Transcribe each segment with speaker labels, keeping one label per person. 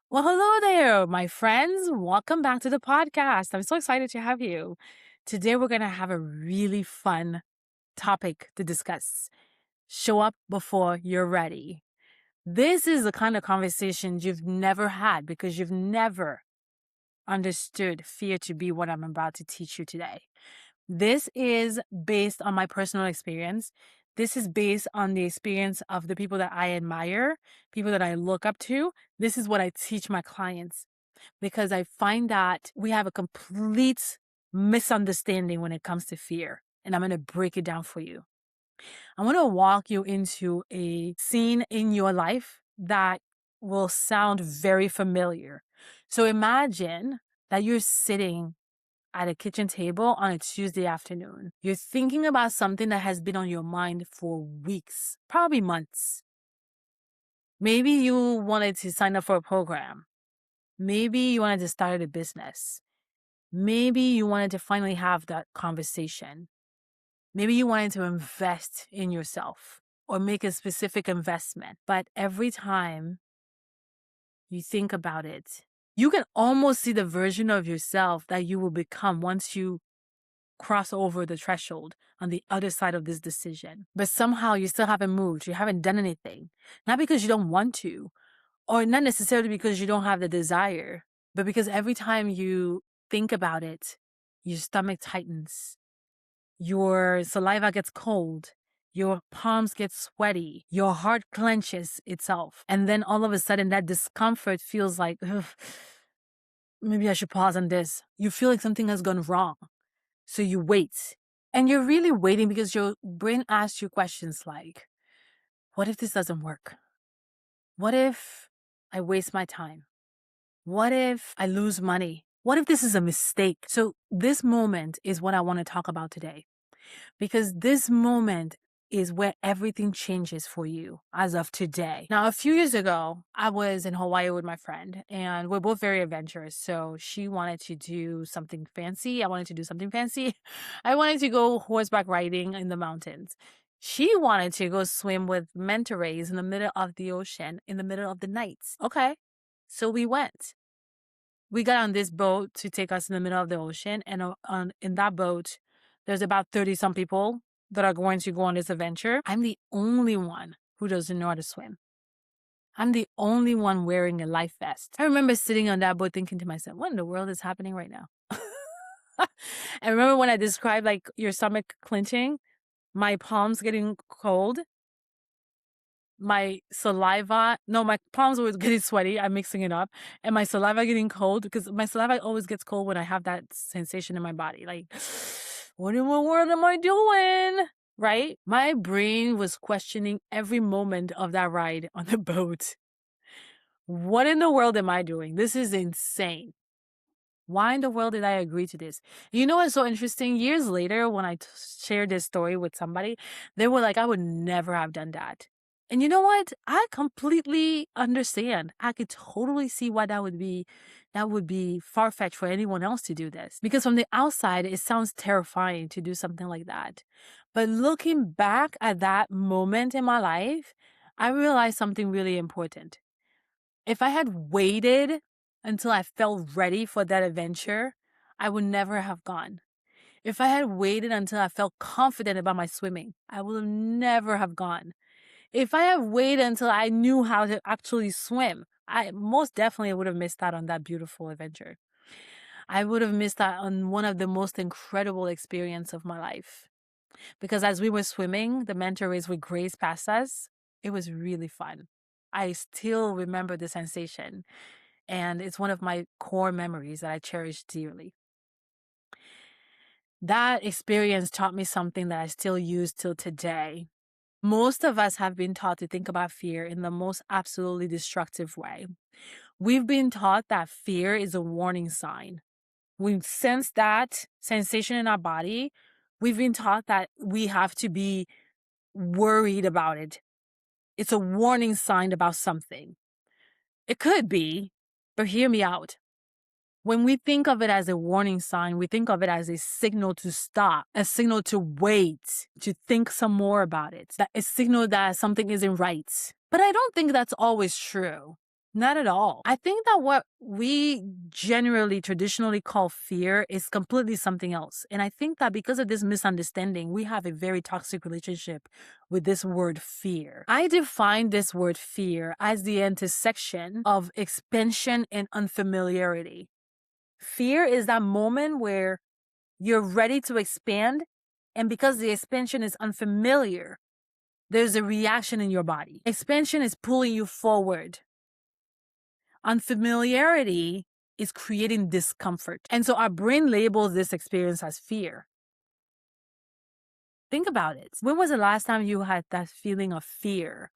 Speaker 1: Well, hello there, my friends. Welcome back to the podcast. I'm so excited to have you. Today, we're going to have a really fun topic to discuss. Show up before you're ready. This is the kind of conversation you've never had because you've never understood fear to be what I'm about to teach you today. This is based on my personal experience. This is based on the experience of the people that I admire, people that I look up to. This is what I teach my clients because I find that we have a complete misunderstanding when it comes to fear. And I'm going to break it down for you. I want to walk you into a scene in your life that will sound very familiar. So imagine that you're sitting at a kitchen table on a Tuesday afternoon. You're thinking about something that has been on your mind for weeks, probably months. Maybe you wanted to sign up for a program. Maybe you wanted to start a business. Maybe you wanted to finally have that conversation. Maybe you wanted to invest in yourself or make a specific investment. But every time you think about it, you can almost see the version of yourself that you will become once you cross over the threshold on the other side of this decision. But somehow you still haven't moved. You haven't done anything. Not because you don't want to, or not necessarily because you don't have the desire, but because every time you think about it, your stomach tightens, your saliva gets cold, your palms get sweaty, your heart clenches itself. And then all of a sudden that discomfort feels like, "Ugh, maybe I should pause on this." You feel like something has gone wrong. So you wait. And you're really waiting because your brain asks you questions like, what if this doesn't work? What if I waste my time? What if I lose money? What if this is a mistake? So this moment is what I want to talk about today, because this moment is where everything changes for you as of today. Now, a few years ago, I was in Hawaii with my friend and we're both very adventurous. So she wanted to do something fancy. I wanted to do something fancy. I wanted to go horseback riding in the mountains. She wanted to go swim with manta rays in the middle of the ocean in the middle of the night. Okay. So we went. We got on this boat to take us in the middle of the ocean. And in that boat, there's about 30 some people that are going to go on this adventure. I'm the only one who doesn't know how to swim. I'm the only one wearing a life vest. I remember sitting on that boat thinking to myself, what in the world is happening right now? I remember when I described like your stomach clenching, my palms getting cold, my saliva, no, my palms were getting sweaty. I'm mixing it up. And my saliva getting cold because my saliva always gets cold when I have that sensation in my body. Like, what in the world am I doing? Right? My brain was questioning every moment of that ride on the boat. What in the world am I doing? This is insane. Why in the world did I agree to this? You know what's so interesting? Years later, when I shared this story with somebody, they were like, I would never have done that. And you know what? I completely understand. I could totally see why that would be far-fetched for anyone else to do this. Because from the outside, it sounds terrifying to do something like that. But looking back at that moment in my life, I realized something really important. If I had waited until I felt ready for that adventure, I would never have gone. If I had waited until I felt confident about my swimming, I would never have gone. If I had waited until I knew how to actually swim, I most definitely would have missed out on that beautiful adventure. I would have missed out on one of the most incredible experiences of my life. Because as we were swimming, the manta rays would graze past us. It was really fun. I still remember the sensation. And it's one of my core memories that I cherish dearly. That experience taught me something that I still use till today. Most of us have been taught to think about fear in the most absolutely destructive way. We've been taught that fear is a warning sign. We sense that sensation in our body. We've been taught that we have to be worried about it. It's a warning sign about something. It could be, but hear me out. When we think of it as a warning sign, we think of it as a signal to stop, a signal to wait, to think some more about it, that a signal that something isn't right. But I don't think that's always true. Not at all. I think that what we generally traditionally call fear is completely something else. And I think that because of this misunderstanding, we have a very toxic relationship with this word fear. I define this word fear as the intersection of expansion and unfamiliarity. Fear is that moment where you're ready to expand, and because the expansion is unfamiliar, there's a reaction in your body. Expansion is pulling you forward. Unfamiliarity is creating discomfort. And so our brain labels this experience as fear. Think about it. When was the last time you had that feeling of fear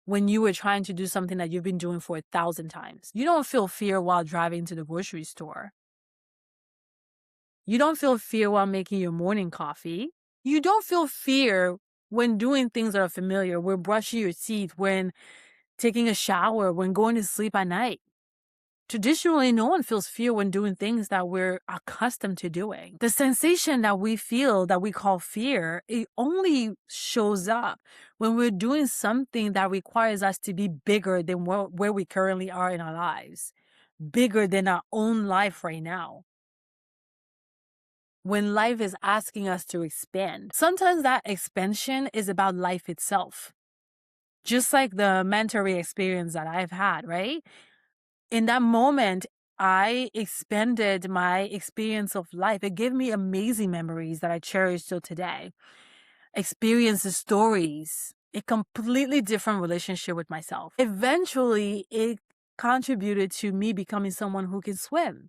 Speaker 1: when you were trying to do something that you've been doing for 1,000 times? You don't feel fear while driving to the grocery store. You don't feel fear while making your morning coffee. You don't feel fear when doing things that are familiar, when brushing your teeth, when taking a shower, when going to sleep at night. Traditionally, no one feels fear when doing things that we're accustomed to doing. The sensation that we feel that we call fear, it only shows up when we're doing something that requires us to be bigger than where we currently are in our lives, bigger than our own life right now. When life is asking us to expand, sometimes that expansion is about life itself. Just like the mentoring experience that I've had, right? In that moment, I expanded my experience of life. It gave me amazing memories that I cherish till today. Experiences, stories, a completely different relationship with myself. Eventually, it contributed to me becoming someone who can swim.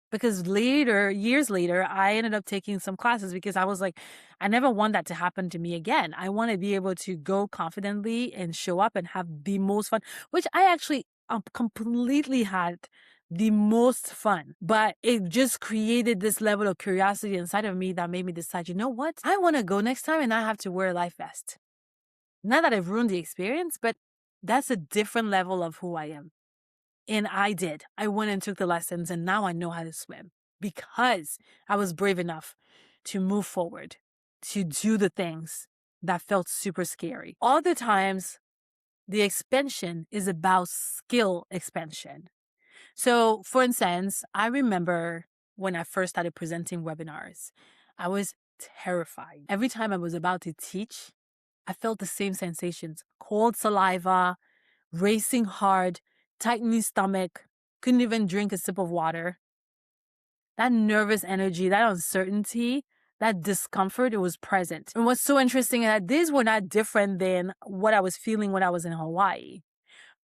Speaker 1: Because later, years later, I ended up taking some classes because I was like, I never want that to happen to me again. I want to be able to go confidently and show up and have the most fun, which I actually completely had the most fun. But it just created this level of curiosity inside of me that made me decide, you know what? I want to go next time and not have to wear a life vest. Not that I've ruined the experience, but that's a different level of who I am. And I did. I went and took the lessons, and now I know how to swim because I was brave enough to move forward, to do the things that felt super scary. All the times, the expansion is about skill expansion. So, for instance, I remember when I first started presenting webinars, I was terrified. Every time I was about to teach, I felt the same sensations: cold saliva, racing heart, tightening stomach, couldn't even drink a sip of water. That nervous energy, that uncertainty, that discomfort, it was present. And what's so interesting is that these were not different than what I was feeling when I was in Hawaii.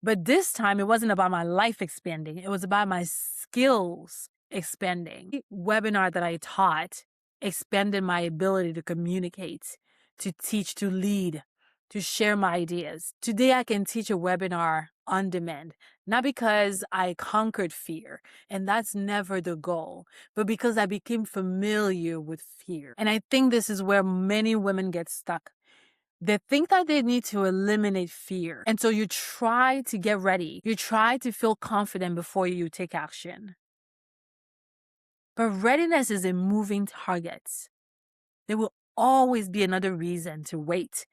Speaker 1: But this time, it wasn't about my life expanding. It was about my skills expanding. The webinar that I taught expanded my ability to communicate, to teach, to lead, to share my ideas. Today, I can teach a webinar on demand, not because I conquered fear, and that's never the goal, but because I became familiar with fear. And I think this is where many women get stuck. They think that they need to eliminate fear. And so you try to get ready. You try to feel confident before you take action. But readiness is a moving target. There will always be another reason to wait,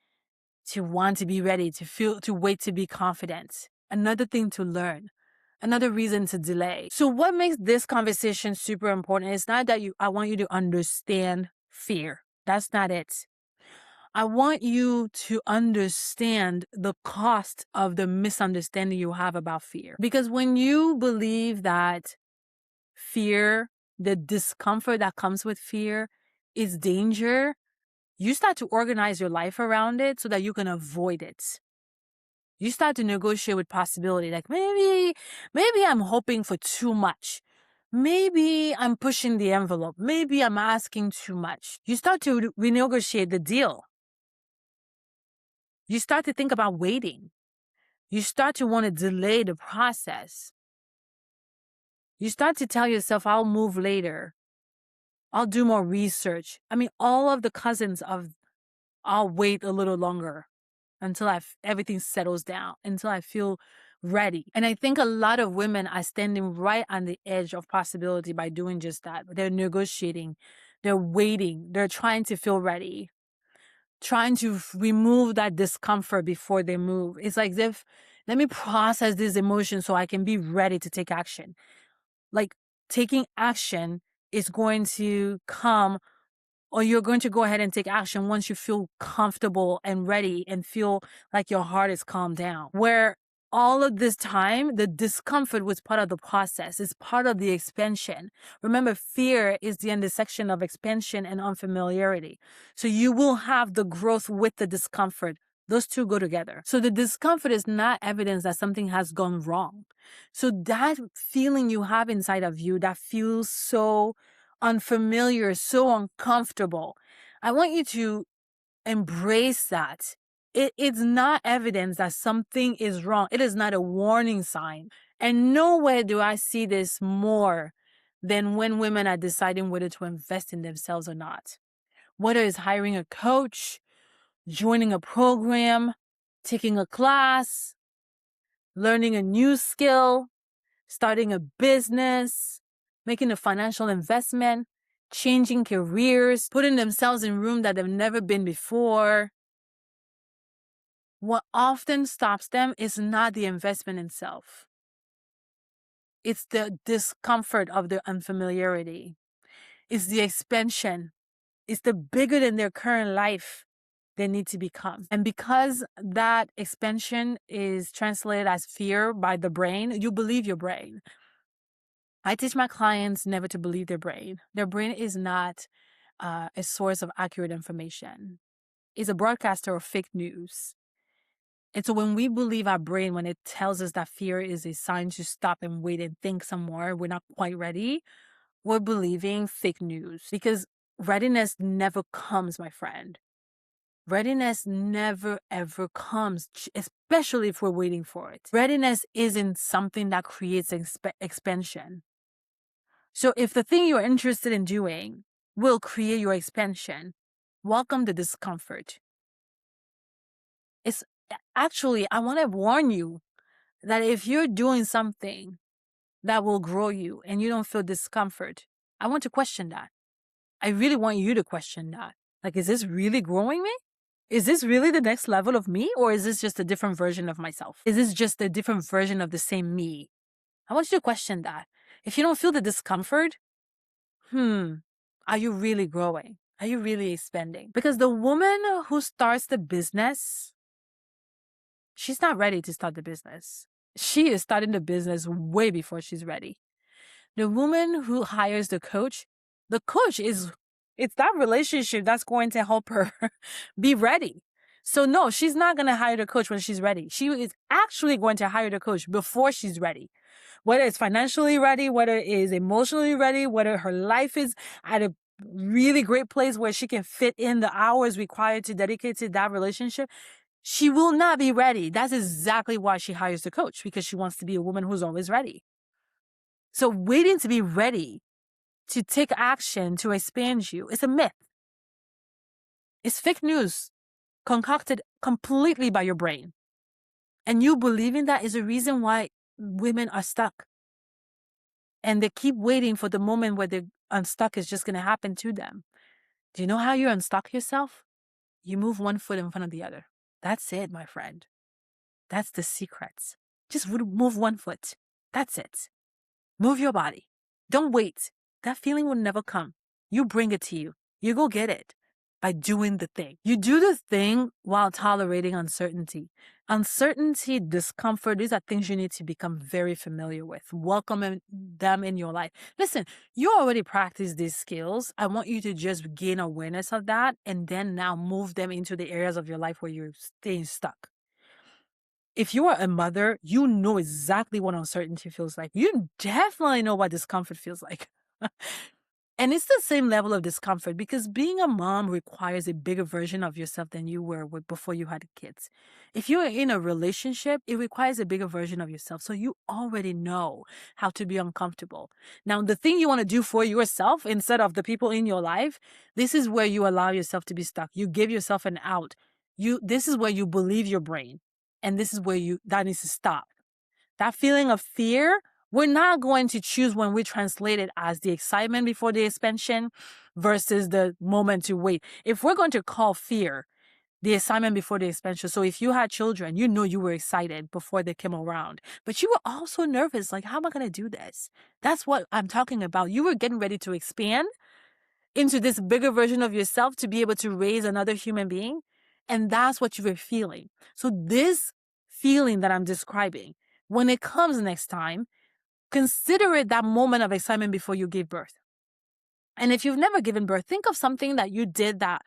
Speaker 1: to want to be ready, to wait to be confident. Another thing to learn. Another reason to delay. So what makes this conversation super important is not that I want you to understand fear. That's not it. I want you to understand the cost of the misunderstanding you have about fear. Because when you believe that fear, the discomfort that comes with fear, is danger, you start to organize your life around it so that you can avoid it. You start to negotiate with possibility, like maybe I'm hoping for too much. Maybe I'm pushing the envelope. Maybe I'm asking too much. You start to renegotiate the deal. You start to think about waiting. You start to want to delay the process. You start to tell yourself, I'll move later. I'll do more research. I mean, all of the cousins of I'll wait a little longer until everything settles down, until I feel ready. And I think a lot of women are standing right on the edge of possibility by doing just that. They're negotiating. They're waiting. They're trying to feel ready, trying to remove that discomfort before they move. It's like Let me process this emotion so I can be ready to take action. Like, taking action is going to come, or you're going to go ahead and take action once you feel comfortable and ready and feel like your heart is calmed down. Where all of this time, the discomfort was part of the process, it's part of the expansion. Remember, fear is the intersection of expansion and unfamiliarity. So you will have the growth with the discomfort. Those two go together. So the discomfort is not evidence that something has gone wrong. So that feeling you have inside of you that feels so unfamiliar, so uncomfortable, I want you to embrace that. It's not evidence that something is wrong. It is not a warning sign. And nowhere do I see this more than when women are deciding whether to invest in themselves or not. Whether it's hiring a coach, joining a program, taking a class, learning a new skill, starting a business, making a financial investment, changing careers, putting themselves in rooms that they've never been before. What often stops them is not the investment itself. It's the discomfort of the unfamiliarity. It's the expansion. It's the bigger than their current life they need to become. And because that expansion is translated as fear by the brain, you believe your brain. I teach my clients never to believe their brain. Their brain is not a source of accurate information. It's a broadcaster of fake news. And so when we believe our brain, when it tells us that fear is a sign to stop and wait and think some more, we're not quite ready, we're believing fake news. Because readiness never comes, my friend. Readiness never, ever comes, especially if we're waiting for it. Readiness isn't something that creates expansion. So if the thing you're interested in doing will create your expansion, welcome the discomfort. It's actually, I want to warn you that if you're doing something that will grow you and you don't feel discomfort, I want to question that. I really want you to question that. Like, is this really growing me? Is this really the next level of me? Or is this just a different version of myself? Is this just a different version of the same me? I want you to question that. If you don't feel the discomfort, are you really growing? Are you really expanding? Because the woman who starts the business, she's not ready to start the business. She is starting the business way before she's ready. The woman who hires the coach it's that relationship that's going to help her be ready. So no, she's not going to hire the coach when she's ready. She is actually going to hire the coach before she's ready. Whether it's financially ready, whether it is emotionally ready, whether her life is at a really great place where she can fit in the hours required to dedicate to that relationship, she will not be ready. That's exactly why she hires the coach, because she wants to be a woman who's always ready. So waiting to be ready to take action to expand you is a myth. It's fake news concocted completely by your brain. And you believing that is a reason why women are stuck. And they keep waiting for the moment where they're unstuck is just going to happen to them. Do you know how you unstuck yourself? You move one foot in front of the other. That's it, my friend. That's the secret. Just move one foot. That's it. Move your body. Don't wait. That feeling will never come. You bring it to you. You go get it by doing the thing. You do the thing while tolerating uncertainty. Uncertainty, discomfort, these are things you need to become very familiar with. Welcome them in your life. Listen, you already practice these skills. I want you to just gain awareness of that and then now move them into the areas of your life where you're staying stuck. If you are a mother, you know exactly what uncertainty feels like. You definitely know what discomfort feels like. And it's the same level of discomfort because being a mom requires a bigger version of yourself than you were before you had kids. If you're in a relationship, it requires a bigger version of yourself. So you already know how to be uncomfortable. Now, the thing you want to do for yourself instead of the people in your life, this is where you allow yourself to be stuck. You give yourself an out. This is where you believe your brain. And this is where that needs to stop. That feeling of fear, we're not going to choose when we translate it as the excitement before the expansion versus the moment to wait. If we're going to call fear the assignment before the expansion. So if you had children, you know you were excited before they came around, but you were also nervous. Like, how am I going to do this? That's what I'm talking about. You were getting ready to expand into this bigger version of yourself to be able to raise another human being. And that's what you were feeling. So this feeling that I'm describing, when it comes next time, consider it that moment of excitement before you gave birth. And if you've never given birth, think of something that you did that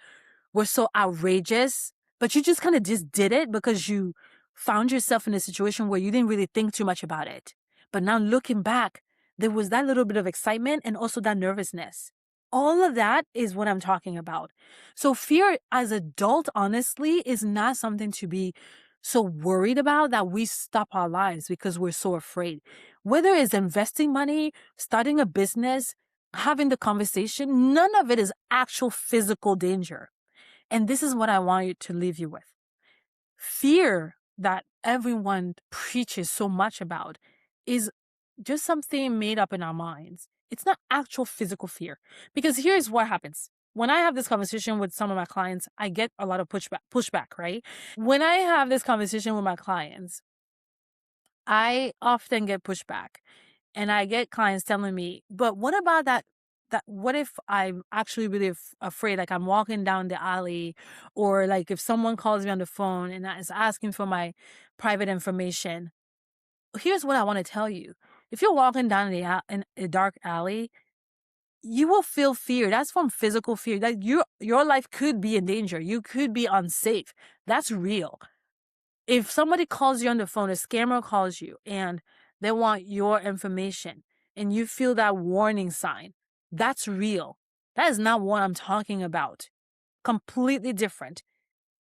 Speaker 1: were so outrageous, but you just kind of just did it because you found yourself in a situation where you didn't really think too much about it. But now looking back, there was that little bit of excitement and also that nervousness. All of that is what I'm talking about. So fear as adult, honestly, is not something to be so worried about that we stop our lives because we're so afraid. Whether it's investing money, starting a business, having the conversation, none of it is actual physical danger. And this is what I want you to leave you with. Fear that everyone preaches so much about is just something made up in our minds. It's not actual physical fear. Because here's what happens. When I have this conversation with some of my clients, I get a lot of pushback, right? When I have this conversation with my clients, I often get pushback. And I get clients telling me, but what about that? What if I'm actually really afraid, like I'm walking down the alley, or like if someone calls me on the phone and is asking for my private information? Here's what I want to tell you. If you're walking down in a dark alley, you will feel fear. That's from physical fear. That your life could be in danger. You could be unsafe. That's real. If somebody calls you on the phone, a scammer calls you and they want your information and you feel that warning sign, that's real. That is not what I'm talking about. Completely different.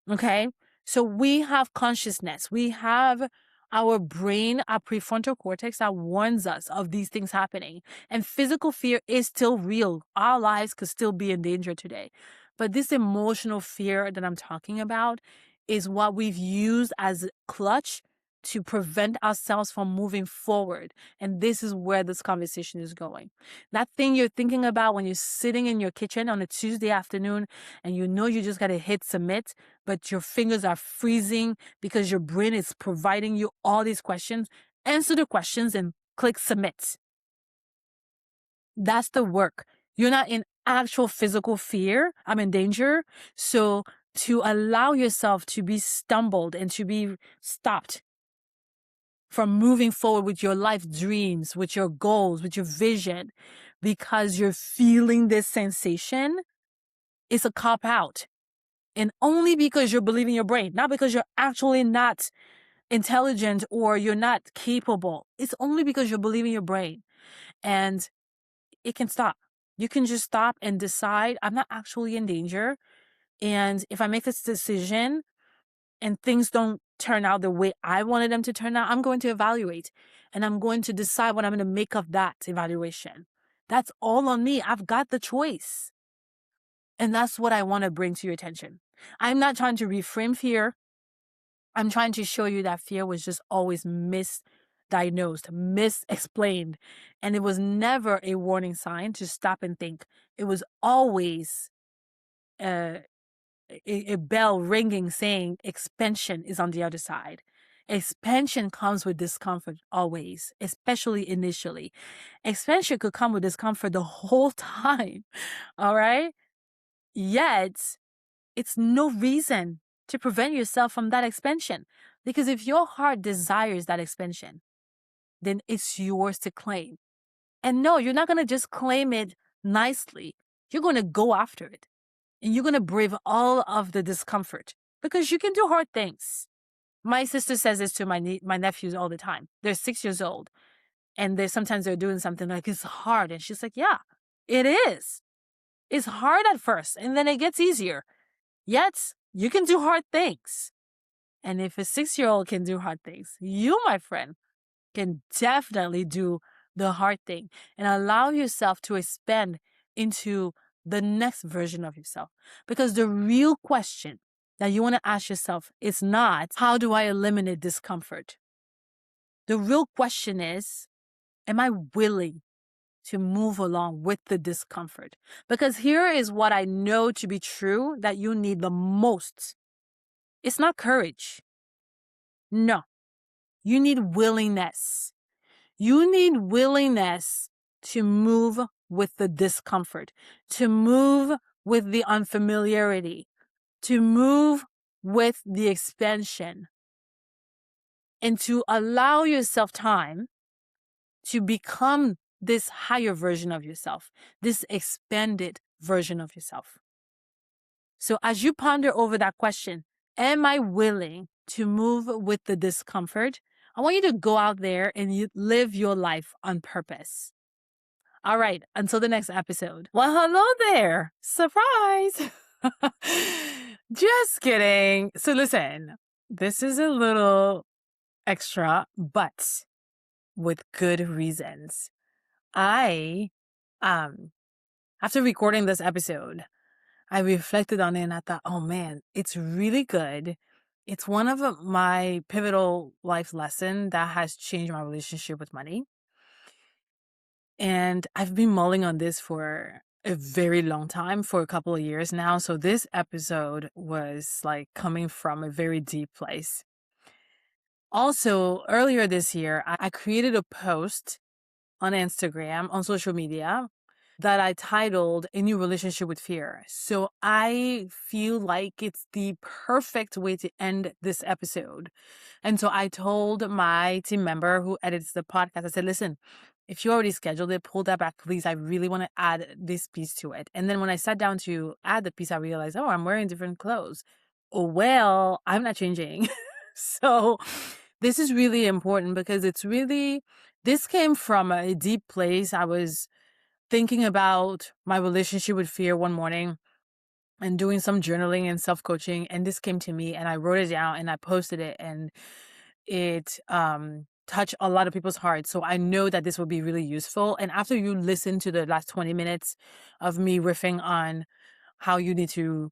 Speaker 1: Okay? So we have consciousness. We have our brain, our prefrontal cortex that warns us of these things happening. And physical fear is still real. Our lives could still be in danger today. But this emotional fear that I'm talking about is what we've used as a clutch to prevent ourselves from moving forward. And this is where this conversation is going. That thing you're thinking about when you're sitting in your kitchen on a Tuesday afternoon and you know you just got to hit submit, but your fingers are freezing because your brain is providing you all these questions. Answer the questions and click submit. That's the work. You're not in actual physical fear. I'm in danger. So to allow yourself to be stumbled and to be stopped from moving forward with your life dreams, with your goals, with your vision, because you're feeling this sensation, is a cop out. And only because you're believing your brain, not because you're actually not intelligent or you're not capable. It's only because you're believing your brain. And it can stop. You can just stop and decide, I'm not actually in danger. And if I make this decision and things don't turn out the way I wanted them to turn out, I'm going to evaluate and I'm going to decide what I'm going to make of that evaluation. That's all on me. I've got the choice. And that's what I want to bring to your attention. I'm not trying to reframe fear. I'm trying to show you that fear was just always misdiagnosed, misexplained. And it was never a warning sign to stop and think. It was always a bell ringing saying expansion is on the other side. Expansion comes with discomfort always, especially initially. Expansion could come with discomfort the whole time. All right. Yet it's no reason to prevent yourself from that expansion. Because if your heart desires that expansion, then it's yours to claim. And no, you're not going to just claim it nicely. You're going to go after it. And you're going to brave all of the discomfort because you can do hard things. My sister says this to my nephews all the time. They're 6 years old and sometimes they're doing something like, it's hard. And she's like, yeah, it is. It's hard at first and then it gets easier. Yet you can do hard things. And if a 6-year-old can do hard things, you, my friend, can definitely do the hard thing and allow yourself to expand into the next version of yourself. Because the real question that you want to ask yourself is not, how do I eliminate discomfort? The real question is, am I willing to move along with the discomfort? Because here is what I know to be true that you need the most It's not courage. No, you need willingness. You need willingness to move with the discomfort, to move with the unfamiliarity, to move with the expansion, and to allow yourself time to become this higher version of yourself, this expanded version of yourself. So as you ponder over that question, am I willing to move with the discomfort? I want you to go out there and you live your life on purpose. All right, until the next episode. Well, hello there. Surprise. Just kidding. So listen, this is a little extra, but with good reasons. I, after recording this episode, I reflected on it and I thought, oh man, it's really good. It's one of my pivotal life lessons that has changed my relationship with money. And I've been mulling on this for a very long time, for a couple of years now. So this episode was like coming from a very deep place. Also, earlier this year, I created a post on Instagram, on social media, that I titled A New Relationship with Fear. So I feel like it's the perfect way to end this episode. And so I told my team member who edits the podcast, I said, listen, if you already scheduled it, pull that back, please. I really want to add this piece to it. And then when I sat down to add the piece, I realized, oh, I'm wearing different clothes. Oh, well, I'm not changing. So this is really important because this came from a deep place. I was thinking about my relationship with fear one morning and doing some journaling and self-coaching, and this came to me and I wrote it down and I posted it, and it touched a lot of people's hearts. So I know that this will be really useful. And after you listen to the last 20 minutes of me riffing on how you need to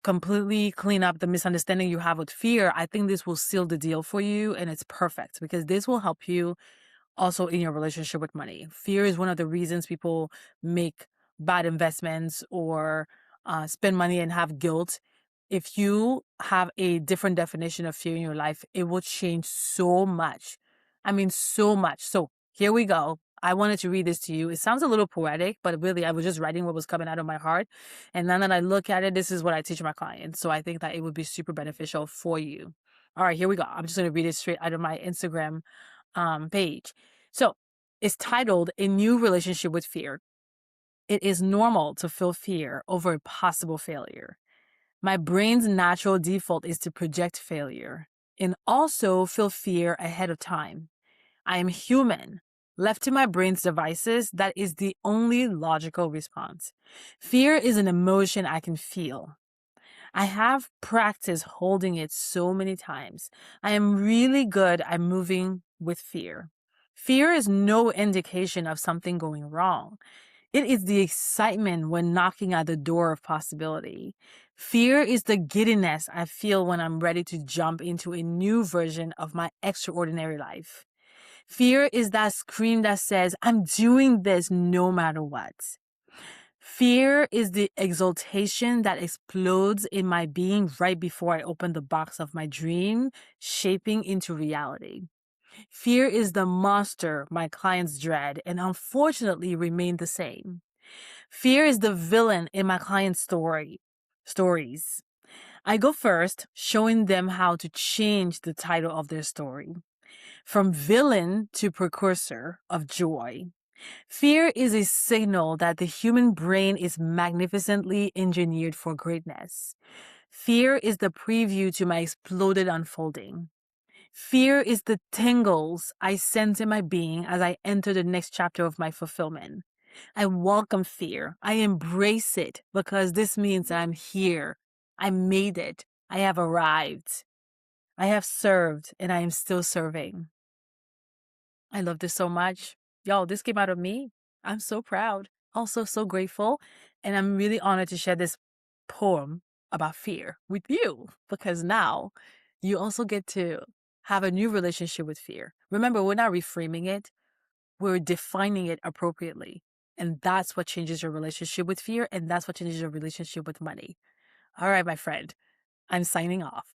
Speaker 1: completely clean up the misunderstanding you have with fear, I think this will seal the deal for you, and it's perfect because this will help you also in your relationship with money. Fear is one of the reasons people make bad investments or spend money and have guilt. If you have a different definition of fear in your life, it will change so much. I mean, so much. So here we go. I wanted to read this to you. It sounds a little poetic, but really, I was just writing what was coming out of my heart. And now that I look at it, this is what I teach my clients. So I think that it would be super beneficial for you. All right, here we go. I'm just going to read it straight out of my Instagram page. So it's titled A New Relationship with Fear. It is normal to feel fear over a possible failure. My brain's natural default is to project failure and also feel fear ahead of time. I am human. Left to my brain's devices, that is the only logical response. Fear is an emotion I can feel. I have practiced holding it so many times. I am really good at moving with fear. Fear is no indication of something going wrong. It is the excitement when knocking at the door of possibility. Fear is the giddiness I feel when I'm ready to jump into a new version of my extraordinary life. Fear is that scream that says, I'm doing this no matter what. Fear is the exultation that explodes in my being right before I open the box of my dream, shaping into reality. Fear is the monster my clients dread and unfortunately remain the same. Fear is the villain in my clients' stories. I go first, showing them how to change the title of their story from villain to precursor of joy. Fear is a signal that the human brain is magnificently engineered for greatness. Fear is the preview to my exploded unfolding. Fear is the tingles I sense in my being as I enter the next chapter of my fulfillment. I welcome fear. I embrace it because this means that I'm here. I made it. I have arrived. I have served and I am still serving. I love this so much. Y'all, this came out of me. I'm so proud. Also so grateful. And I'm really honored to share this poem about fear with you because now you also get to have a new relationship with fear. Remember, we're not reframing it. We're defining it appropriately. And that's what changes your relationship with fear. And that's what changes your relationship with money. All right, my friend. I'm signing off.